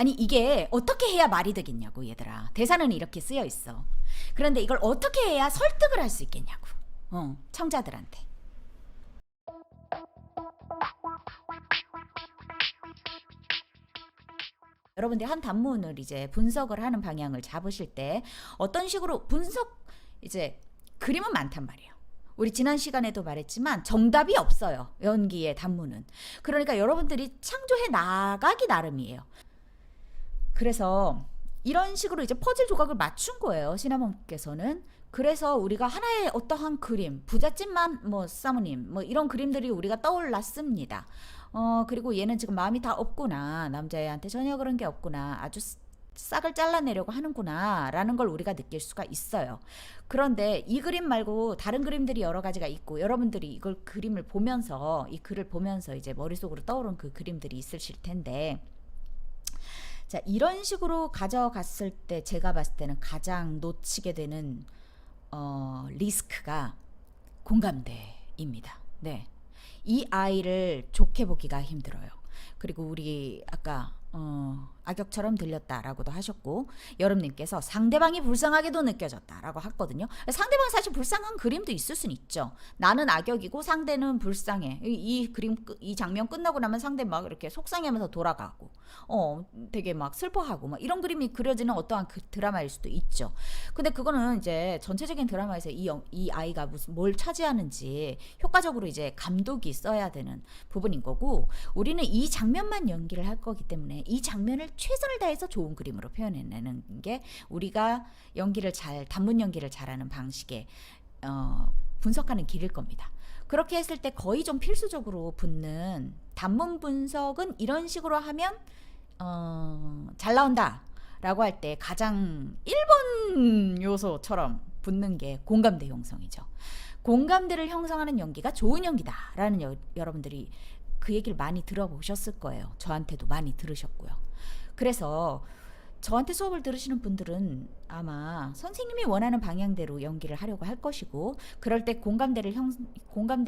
아니 이게 어떻게 해야 말이 되겠냐고 얘들아. 대사는 이렇게 쓰여 있어. 그런데 이걸 어떻게 해야 설득을 할 수 있겠냐고. 청자들한테. 여러분들이 한 단문을 이제 분석을 하는 방향을 잡으실 때 어떤 식으로 이제 그림은 많단 말이에요. 우리 지난 시간에도 말했지만 정답이 없어요. 연기의 단문은. 그러니까 여러분들이 창조해 나가기 나름이에요. 그래서 이런 식으로 이제 퍼즐 조각을 맞춘 거예요. 시나몬께서는. 그래서 우리가 하나의 어떠한 그림, 부잣집만 사모님 이런 그림들이 우리가 떠올랐습니다. 그리고 얘는 지금 마음이 다 없구나. 남자애한테 전혀 그런 게 없구나. 아주 싹을 잘라내려고 하는구나 라는 걸 우리가 느낄 수가 있어요. 그런데 이 그림 말고 다른 그림들이 여러 가지가 있고 여러분들이 이걸 그림을 보면서 이 글을 보면서 이제 머릿속으로 떠오른 그 그림들이 있으실 텐데 자, 이런 식으로 가져갔을 때 제가 봤을 때는 가장 놓치게 되는 리스크가 공감대입니다. 네. 이 아이를 좋게 보기가 힘들어요. 그리고 우리 아까 악역처럼 들렸다라고도 하셨고 여름님께서 상대방이 불쌍하게도 느껴졌다라고 했거든요. 상대방이 사실 불쌍한 그림도 있을 수는 있죠. 나는 악역이고 상대는 불쌍해. 이 장면 끝나고 나면 상대 막 이렇게 속상해하면서 돌아가고 되게 막 슬퍼하고 막 이런 그림이 그려지는 어떠한 그 드라마일 수도 있죠. 근데 그거는 이제 전체적인 드라마에서 이 아이가 뭘 차지하는지 효과적으로 이제 감독이 써야 되는 부분인 거고 우리는 이 장면만 연기를 할 거기 때문에 이 장면을 최선을 다해서 좋은 그림으로 표현해내는 게 우리가 단문 연기를 잘하는 방식의 분석하는 길일 겁니다. 그렇게 했을 때 거의 좀 필수적으로 붙는 단문 분석은 이런 식으로 하면 잘 나온다 라고 할 때 가장 1번 요소처럼 붙는 게 공감대 형성이죠. 공감대를 형성하는 연기가 좋은 연기다 라는 여러분들이 그 얘기를 많이 들어보셨을 거예요. 저한테도 많이 들으셨고요. 그래서 저한테 수업을 들으시는 분들은 아마 선생님이 원하는 방향대로 연기를 하려고 할 것이고 그럴 때 공감대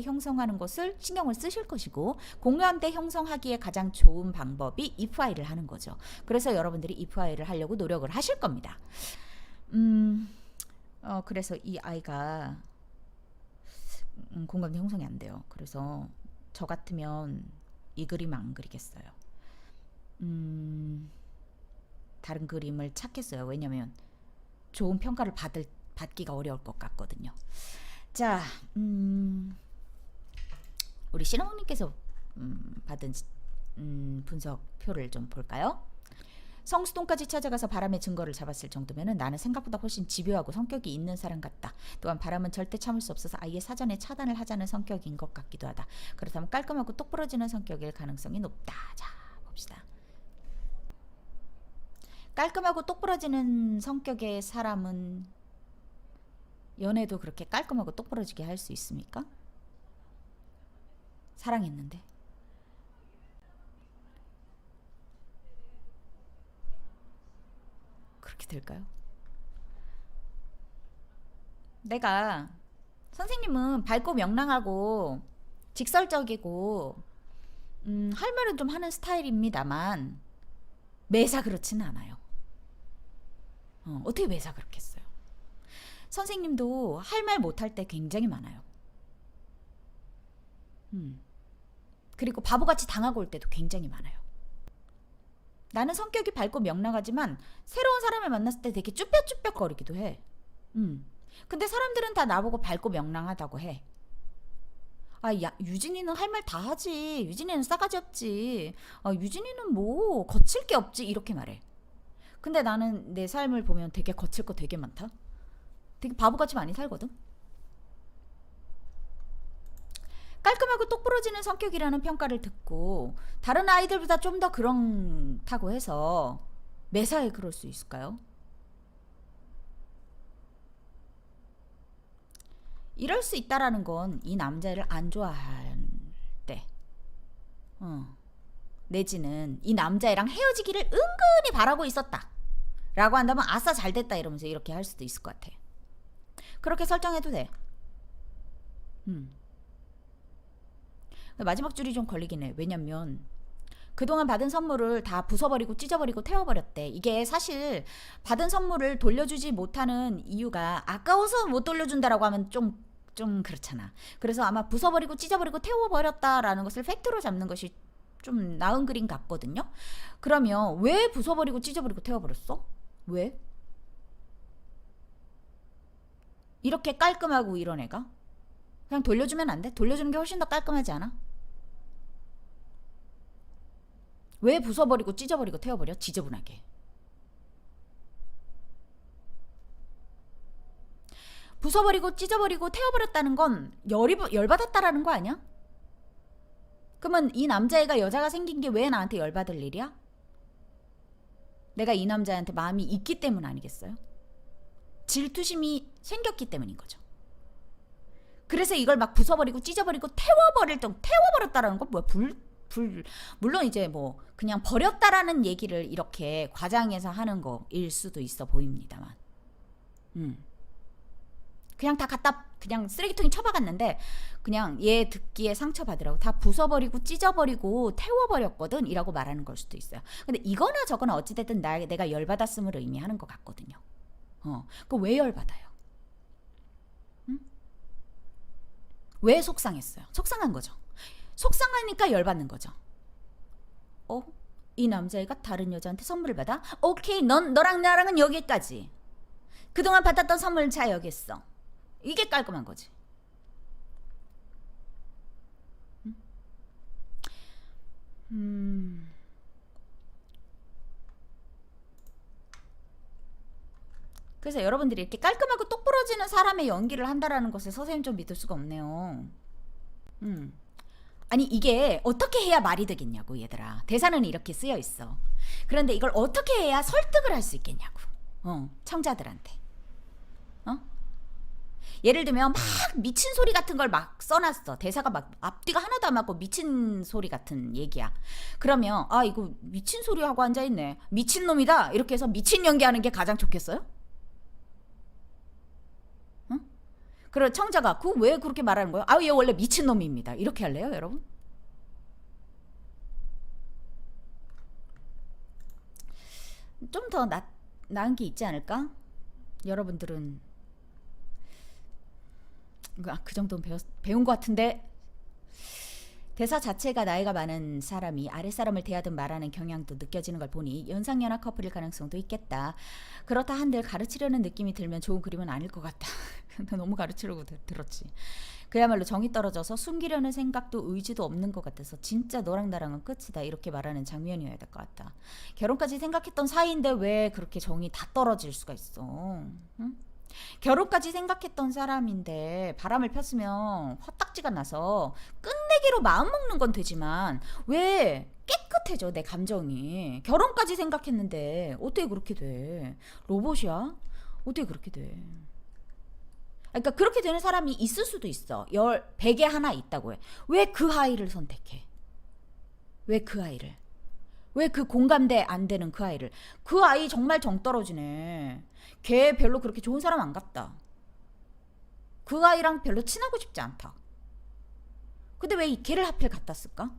형성하는 것을 신경을 쓰실 것이고 공감대 형성하기에 가장 좋은 방법이 ifI를 하는 거죠. 그래서 여러분들이 ifI를 하려고 노력을 하실 겁니다. 그래서 이 아이가 공감대 형성이 안 돼요. 그래서 저 같으면 이 그림 안 그리겠어요. 다른 그림을 찾겠어요. 왜냐면 좋은 평가를 받기가 어려울 것 같거든요. 자, 우리 신호님께서 받은 분석표를 좀 볼까요? 성수동까지 찾아가서 바람의 증거를 잡았을 정도면 나는 생각보다 훨씬 집요하고 성격이 있는 사람 같다. 또한 바람은 절대 참을 수 없어서 아예 사전에 차단을 하자는 성격인 것 같기도 하다. 그렇다면 깔끔하고 똑부러지는 성격일 가능성이 높다. 자, 봅시다. 깔끔하고 똑부러지는 성격의 사람은 연애도 그렇게 깔끔하고 똑부러지게 할 수 있습니까? 사랑했는데. 그렇게 될까요? 내가 선생님은 밝고 명랑하고 직설적이고 할 말은 좀 하는 스타일입니다만 매사 그렇지는 않아요. 어떻게 매사 그렇겠어요? 선생님도 할 말 못할 때 굉장히 많아요. 그리고 바보같이 당하고 올 때도 굉장히 많아요. 나는 성격이 밝고 명랑하지만 새로운 사람을 만났을 때 되게 쭈뼛쭈뼛거리기도 해. 근데 사람들은 다 나보고 밝고 명랑하다고 해. 유진이는 할 말 다 하지. 유진이는 싸가지 없지. 유진이는 뭐 거칠 게 없지. 이렇게 말해. 근데 나는 내 삶을 보면 되게 거칠 거 되게 많다. 되게 바보같이 많이 살거든. 깔끔하고 똑부러지는 성격이라는 평가를 듣고 다른 아이들보다 좀 더 그렇다고 해서 매사에 그럴 수 있을까요? 이럴 수 있다라는 건 이 남자를 안 좋아할 때 내지는 이 남자애랑 헤어지기를 은근히 바라고 있었다 라고 한다면 아싸 잘됐다 이러면서 이렇게 할 수도 있을 것 같아. 그렇게 설정해도 돼. 마지막 줄이 좀 걸리긴 해. 왜냐면 그동안 받은 선물을 다 부숴버리고 찢어버리고 태워버렸대. 이게 사실 받은 선물을 돌려주지 못하는 이유가 아까워서 못 돌려준다라고 하면 좀 그렇잖아. 그래서 아마 부숴버리고 찢어버리고 태워버렸다라는 것을 팩트로 잡는 것이 좀 나은 그림 같거든요. 그러면 왜 부숴버리고 찢어버리고 태워버렸어? 왜? 이렇게 깔끔하고 이런 애가? 그냥 돌려주면 안 돼? 돌려주는 게 훨씬 더 깔끔하지 않아? 왜 부숴버리고 찢어버리고 태워버려? 지저분하게. 부숴버리고 찢어버리고 태워버렸다는 건 열받았다라는 거 아니야? 그러면 이 남자애가 여자가 생긴 게 왜 나한테 열받을 일이야? 내가 이 남자한테 마음이 있기 때문 아니겠어요? 질투심이 생겼기 때문인 거죠. 그래서 이걸 막 부숴버리고 찢어버리고 태워버렸다라는 건 뭐야? 물론 이제 뭐 그냥 버렸다라는 얘기를 이렇게 과장해서 하는 거일 수도 있어 보입니다만. 그냥 다 갖다 그냥 쓰레기통에 처박았는데 그냥 얘 듣기에 상처받으라고 다 부숴버리고 찢어버리고 태워버렸거든 이라고 말하는 걸 수도 있어요. 근데 이거나 저거나 어찌됐든 내가 열받았음을 의미하는 것 같거든요. 그거 왜 열받아요? 왜 속상했어요? 속상한 거죠. 속상하니까 열받는 거죠. 이 남자애가 다른 여자한테 선물을 받아? 오케이, 너랑 나랑은 여기까지. 그동안 받았던 선물 자 여기 있어. 이게 깔끔한 거지. 그래서 여러분들이 이렇게 깔끔하고 똑부러지는 사람의 연기를 한다라는 것을 선생님 좀 믿을 수가 없네요. 아니 이게 어떻게 해야 말이 되겠냐고 얘들아. 대사는 이렇게 쓰여 있어. 그런데 이걸 어떻게 해야 설득을 할 수 있겠냐고. 청자들한테. 예를 들면 막 미친 소리 같은 걸 막 써놨어. 대사가 막 앞뒤가 하나도 안 맞고 미친 소리 같은 얘기야. 그러면 이거 미친 소리 하고 앉아있네. 미친놈이다. 이렇게 해서 미친 연기하는 게 가장 좋겠어요? 그럼 청자가 왜 그렇게 말하는 거예요? 얘 원래 미친놈입니다. 이렇게 할래요 여러분? 좀 더 나은 게 있지 않을까? 여러분들은 그 정도는 배운 것 같은데. 대사 자체가 나이가 많은 사람이 아랫사람을 대하든 말하는 경향도 느껴지는 걸 보니 연상연하 커플일 가능성도 있겠다. 그렇다 한들 가르치려는 느낌이 들면 좋은 그림은 아닐 것 같다. 너무 가르치려고 들었지. 그야말로 정이 떨어져서 숨기려는 생각도 의지도 없는 것 같아서 진짜 너랑 나랑은 끝이다 이렇게 말하는 장면이어야 될 것 같다. 결혼까지 생각했던 사이인데 왜 그렇게 정이 다 떨어질 수가 있어? 응? 결혼까지 생각했던 사람인데 바람을 폈으면 화딱지가 나서 끝내기로 마음먹는 건 되지만 왜 깨끗해져 내 감정이. 결혼까지 생각했는데 어떻게 그렇게 돼? 로봇이야? 어떻게 그렇게 돼? 그러니까 그렇게 되는 사람이 있을 수도 있어. 100에 하나 있다고 해. 왜 그 아이를 선택해? 왜 그 아이를? 왜 그 공감대 안 되는 그 아이를? 그 아이 정말 정 떨어지네. 걔 별로 그렇게 좋은 사람 안 같다. 그 아이랑 별로 친하고 싶지 않다. 근데 왜 이 걔를 하필 갖다 쓸까?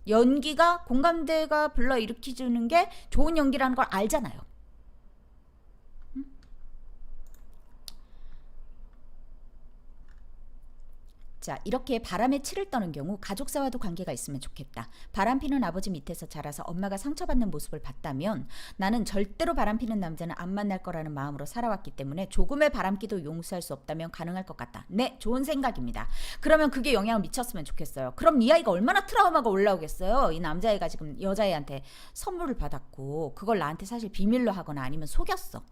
연기가 공감대가 불러일으키는 게 좋은 연기라는 걸 알잖아요. 자, 이렇게 바람에 치를 떠는 경우 가족사와도 관계가 있으면 좋겠다. 바람피는 아버지 밑에서 자라서 엄마가 상처받는 모습을 봤다면 나는 절대로 바람피는 남자는 안 만날 거라는 마음으로 살아왔기 때문에 조금의 바람기도 용서할 수 없다면 가능할 것 같다. 네, 좋은 생각입니다. 그러면 그게 영향을 미쳤으면 좋겠어요. 그럼 이 아이가 얼마나 트라우마가 올라오겠어요. 이 남자애가 지금 여자애한테 선물을 받았고 그걸 나한테 사실 비밀로 하거나 아니면 속였어.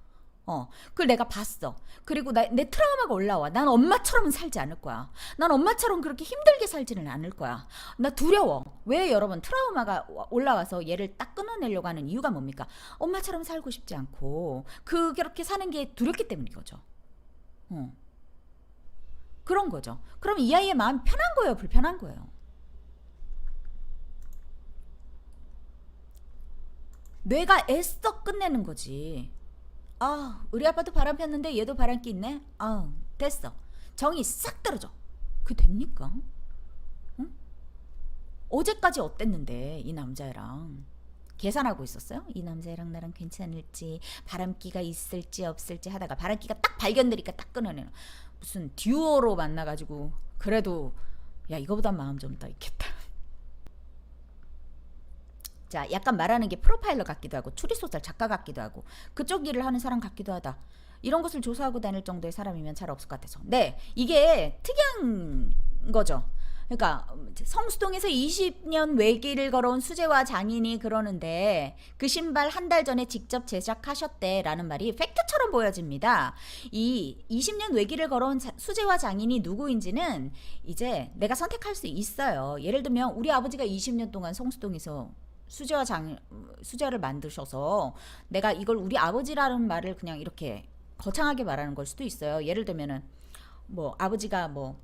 그걸 내가 봤어. 그리고 내 트라우마가 올라와. 난 엄마처럼은 살지 않을 거야. 난 엄마처럼 그렇게 힘들게 살지는 않을 거야. 나 두려워. 왜 여러분 트라우마가 올라와서 얘를 딱 끊어내려고 하는 이유가 뭡니까? 엄마처럼 살고 싶지 않고 그렇게 사는 게 두렵기 때문인 거죠. 그런 거죠. 그럼 이 아이의 마음이 편한 거예요? 불편한 거예요? 뇌가 애써 끝내는 거지. 우리 아빠도 바람 폈는데 얘도 바람기 있네? 됐어. 정이 싹 떨어져. 그게 됩니까? 응? 어제까지 어땠는데 이 남자애랑 계산하고 있었어요. 이 남자애랑 나랑 괜찮을지, 바람기가 있을지 없을지 하다가 바람기가 딱 발견되니까 딱 끊어내는, 무슨 듀오로 만나가지고 그래도 야 이거보단 마음 좀 더 있겠다. 자, 약간 말하는 게 프로파일러 같기도 하고 추리소설 작가 같기도 하고 그쪽 일을 하는 사람 같기도 하다. 이런 것을 조사하고 다닐 정도의 사람이면 잘 없을 것 같아서. 네, 이게 특이한 거죠. 그러니까 성수동에서 20년 외길을 걸어온 수재와 장인이 그러는데 그 신발 한 달 전에 직접 제작하셨대라는 말이 팩트처럼 보여집니다. 이 20년 외길을 걸어온 수재와 장인이 누구인지는 이제 내가 선택할 수 있어요. 예를 들면 우리 아버지가 20년 동안 성수동에서 수제화를 만드셔서 내가 이걸 우리 아버지라는 말을 그냥 이렇게 거창하게 말하는 걸 수도 있어요. 예를 들면은 뭐 아버지가 뭐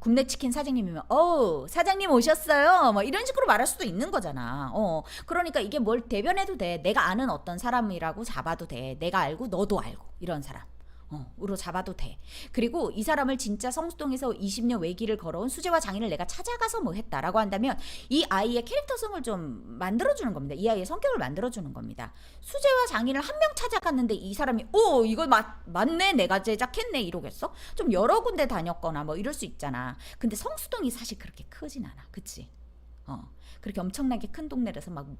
굽네 치킨 사장님이면 사장님 오셨어요 뭐 이런 식으로 말할 수도 있는 거잖아. 그러니까 이게 뭘 대변해도 돼. 내가 아는 어떤 사람이라고 잡아도 돼. 내가 알고 너도 알고 이런 사람 으로 잡아도 돼. 그리고 이 사람을 진짜 성수동에서 20년 외길을 걸어온 수재화 장인을 내가 찾아가서 뭐 했다라고 한다면 이 아이의 캐릭터성을 좀 만들어주는 겁니다. 이 아이의 성격을 만들어주는 겁니다. 수재화 장인을 한 명 찾아갔는데 이 사람이 이거 맞네 내가 제작했네 이러겠어? 좀 여러 군데 다녔거나 뭐 이럴 수 있잖아. 근데 성수동이 사실 그렇게 크진 않아. 그치? 그렇게 엄청나게 큰 동네라서 막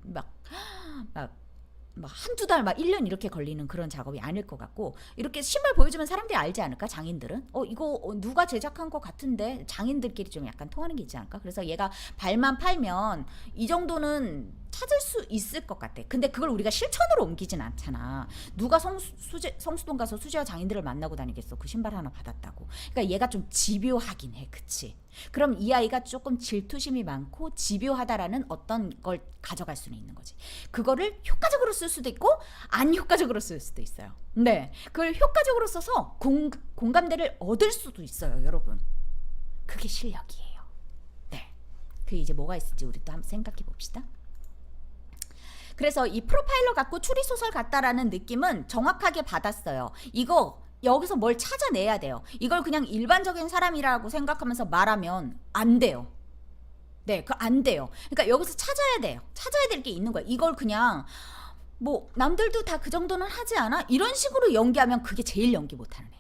한두 달, 막 1년 이렇게 걸리는 그런 작업이 아닐 것 같고, 이렇게 신발 보여주면 사람들이 알지 않을까? 장인들은? 이거 누가 제작한 것 같은데 장인들끼리 좀 약간 통하는 게 있지 않을까? 그래서 얘가 발만 팔면 이 정도는 찾을 수 있을 것 같아. 근데 그걸 우리가 실천으로 옮기진 않잖아. 누가 성수동 가서 수제화 장인들을 만나고 다니겠어. 그 신발 하나 받았다고. 그러니까 얘가 좀 집요하긴 해. 그치? 그럼 이 아이가 조금 질투심이 많고 집요하다라는 어떤 걸 가져갈 수는 있는 거지. 그거를 효과적으로 쓸 수도 있고 안 효과적으로 쓸 수도 있어요. 네, 그걸 효과적으로 써서 공감대를 얻을 수도 있어요, 여러분. 그게 실력이에요. 네, 그 이제 뭐가 있을지 우리 또 한번 생각해 봅시다. 그래서 이 프로파일러 같고 추리소설 같다라는 느낌은 정확하게 받았어요. 이거 여기서 뭘 찾아내야 돼요. 이걸 그냥 일반적인 사람이라고 생각하면서 말하면 안 돼요. 네, 그 안 돼요. 그러니까 여기서 찾아야 돼요. 찾아야 될 게 있는 거야. 이걸 그냥 뭐 남들도 다 그 정도는 하지 않아? 이런 식으로 연기하면 그게 제일 연기 못하는 애.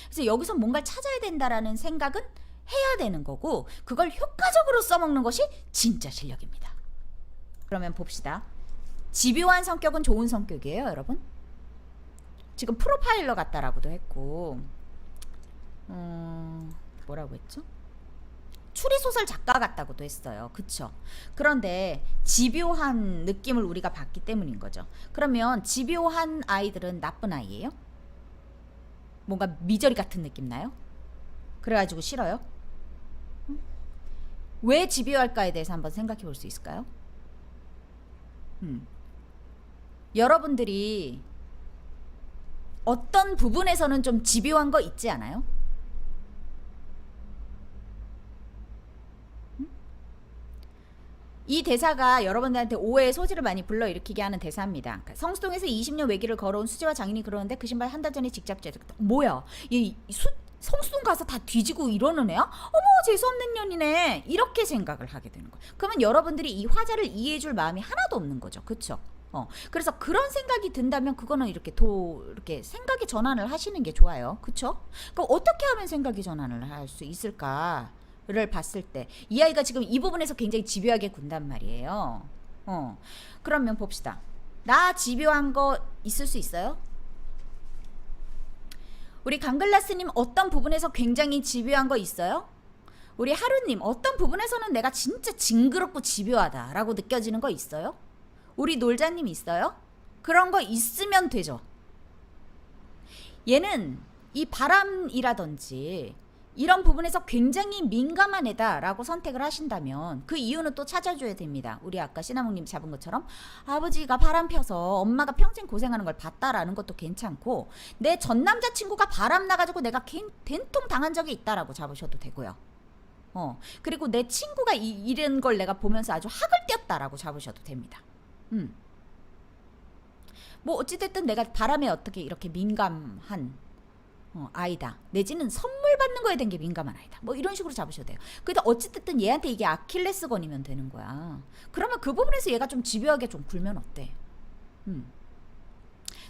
그래서 여기서 뭔가를 찾아야 된다라는 생각은 해야 되는 거고 그걸 효과적으로 써먹는 것이 진짜 실력입니다. 그러면 봅시다. 집요한 성격은 좋은 성격이에요, 여러분. 지금 프로파일러 같다라고도 했고 뭐라고 했죠? 추리소설 작가 같다고도 했어요. 그쵸? 그런데 집요한 느낌을 우리가 받기 때문인 거죠. 그러면 집요한 아이들은 나쁜 아이예요? 뭔가 미저리 같은 느낌 나요? 그래가지고 싫어요? 왜 집요할까에 대해서 한번 생각해 볼 수 있을까요? 여러분들이 어떤 부분에서는 좀 집요한 거 있지 않아요? 이 대사가 여러분들한테 오해의 소지를 많이 불러일으키게 하는 대사입니다. 성수동에서 20년 외길을 걸어온 수지와 장인이 그러는데 그 신발 한 달 전에 직접 제작했다. 뭐야? 성수동 가서 다 뒤지고 이러는 애야? 어머 재수없는 년이네. 이렇게 생각을 하게 되는 거예요. 그러면 여러분들이 이 화자를 이해해줄 마음이 하나도 없는 거죠. 그쵸? 그래서 그런 생각이 든다면 그거는 이렇게 생각의 전환을 하시는 게 좋아요. 그쵸? 그럼 어떻게 하면 생각의 전환을 할 수 있을까를 봤을 때 이 아이가 지금 이 부분에서 굉장히 집요하게 군단 말이에요. 그러면 봅시다. 나 집요한 거 있을 수 있어요? 우리 강글라스님 어떤 부분에서 굉장히 집요한 거 있어요? 우리 하루님 어떤 부분에서는 내가 진짜 징그럽고 집요하다라고 느껴지는 거 있어요? 우리 놀자님 있어요? 그런 거 있으면 되죠. 얘는 이 바람이라든지 이런 부분에서 굉장히 민감한 애다라고 선택을 하신다면 그 이유는 또 찾아줘야 됩니다. 우리 아까 시나몬님 잡은 것처럼 아버지가 바람 펴서 엄마가 평생 고생하는 걸 봤다라는 것도 괜찮고 내 전 남자친구가 바람 나가지고 내가 된통 당한 적이 있다라고 잡으셔도 되고요. 그리고 내 친구가 이런 걸 내가 보면서 아주 학을 띄었다라고 잡으셔도 됩니다. 뭐 어찌됐든 내가 바람에 어떻게 이렇게 민감한 아이다. 내지는 선물 받는 거에 대한 게 민감한 아이다. 뭐 이런 식으로 잡으셔도 돼요. 근데 어찌됐든 얘한테 이게 아킬레스건이면 되는 거야. 그러면 그 부분에서 얘가 좀 집요하게 좀 굴면 어때?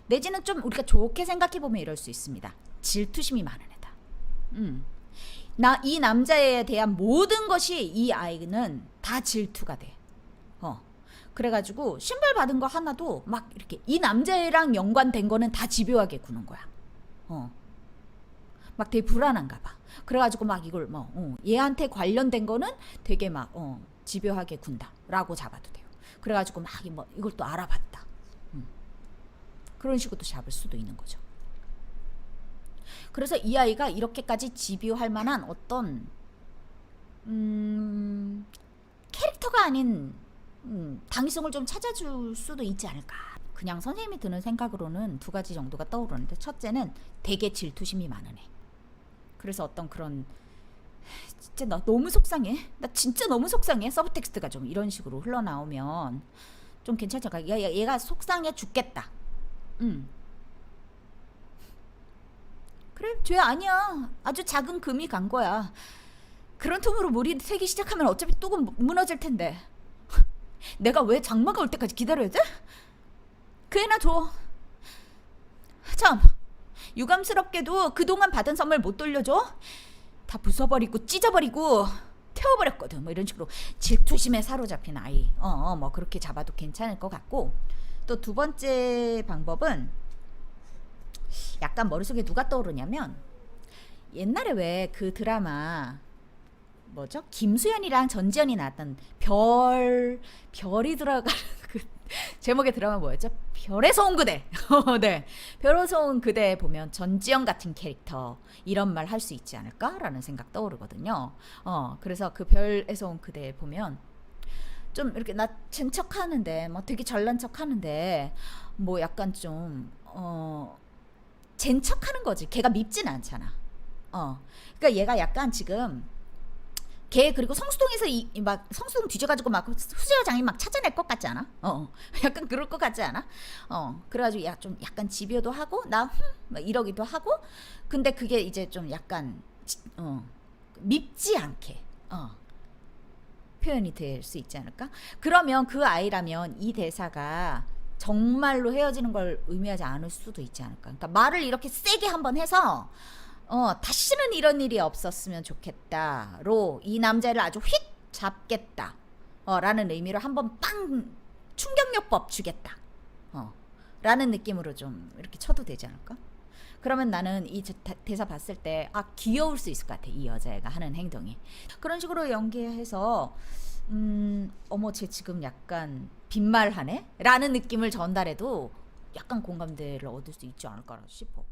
내지는 좀 우리가 좋게 생각해보면 이럴 수 있습니다. 질투심이 많은 애다. 이 남자에 대한 모든 것이 이 아이는 다 질투가 돼. 그래가지고 신발 받은 거 하나도 막 이렇게 이 남자애랑 연관된 거는 다 집요하게 구는 거야. 막 되게 불안한가 봐. 그래가지고 막 이걸 얘한테 관련된 거는 되게 막 집요하게 군다라고 잡아도 돼요. 그래가지고 막 이걸 또 알아봤다. 그런 식으로 잡을 수도 있는 거죠. 그래서 이 아이가 이렇게까지 집요할 만한 어떤 캐릭터가 아닌 당위성을 좀 찾아줄 수도 있지 않을까. 그냥 선생님이 드는 생각으로는 두 가지 정도가 떠오르는데, 첫째는 되게 질투심이 많은 애. 그래서 어떤 그런 진짜 나 너무 속상해. 나 진짜 너무 속상해. 서브텍스트가 좀 이런 식으로 흘러나오면 좀 괜찮지 않을까. 얘가 속상해 죽겠다. 그래, 죄 아니야. 아주 작은 금이 간 거야. 그런 틈으로 물이 새기 시작하면 어차피 뚝은 무너질 텐데. 내가 왜 장마가 올 때까지 기다려야 돼? 그 애나 줘. 참, 유감스럽게도 그동안 받은 선물 못 돌려줘? 다 부숴버리고 찢어버리고 태워버렸거든. 뭐 이런 식으로 질투심에 사로잡힌 아이. 뭐 그렇게 잡아도 괜찮을 것 같고, 또 두 번째 방법은 약간 머릿속에 누가 떠오르냐면, 옛날에 왜 그 드라마 뭐죠? 김수현이랑 전지현이 나왔던 별이 들어가는 그 제목의 드라마 뭐였죠? 별에서 온 그대. 네, 별에서 온 그대 보면 전지현 같은 캐릭터 이런 말 할 수 있지 않을까라는 생각 떠오르거든요. 그래서 그 별에서 온 그대 보면 좀 이렇게 나쟨 척하는데 뭐 되게 잘난 척하는데 뭐 약간 좀 쟨 척하는 거지. 걔가 밉진 않잖아. 그러니까 얘가 약간 지금 걔 그리고 성수동에서 막 성수동 뒤져가지고 막 수제화 장인 막 찾아낼 것 같지 않아? 약간 그럴 것 같지 않아? 그래가지고 좀 약간 집요도 하고 막 이러기도 하고, 근데 그게 이제 좀 약간 밉지 않게 표현이 될 수 있지 않을까? 그러면 그 아이라면 이 대사가 정말로 헤어지는 걸 의미하지 않을 수도 있지 않을까? 그러니까 말을 이렇게 세게 한번 해서 다시는 이런 일이 없었으면 좋겠다로 이 남자를 아주 휙 잡겠다 라는 의미로 한번 빵 충격요법 주겠다 라는 느낌으로 좀 이렇게 쳐도 되지 않을까? 그러면 나는 이 대사 봤을 때 귀여울 수 있을 것 같아. 이 여자애가 하는 행동이 그런 식으로 연기해서 어머 쟤 지금 약간 빈말하네? 라는 느낌을 전달해도 약간 공감대를 얻을 수 있지 않을까 싶어.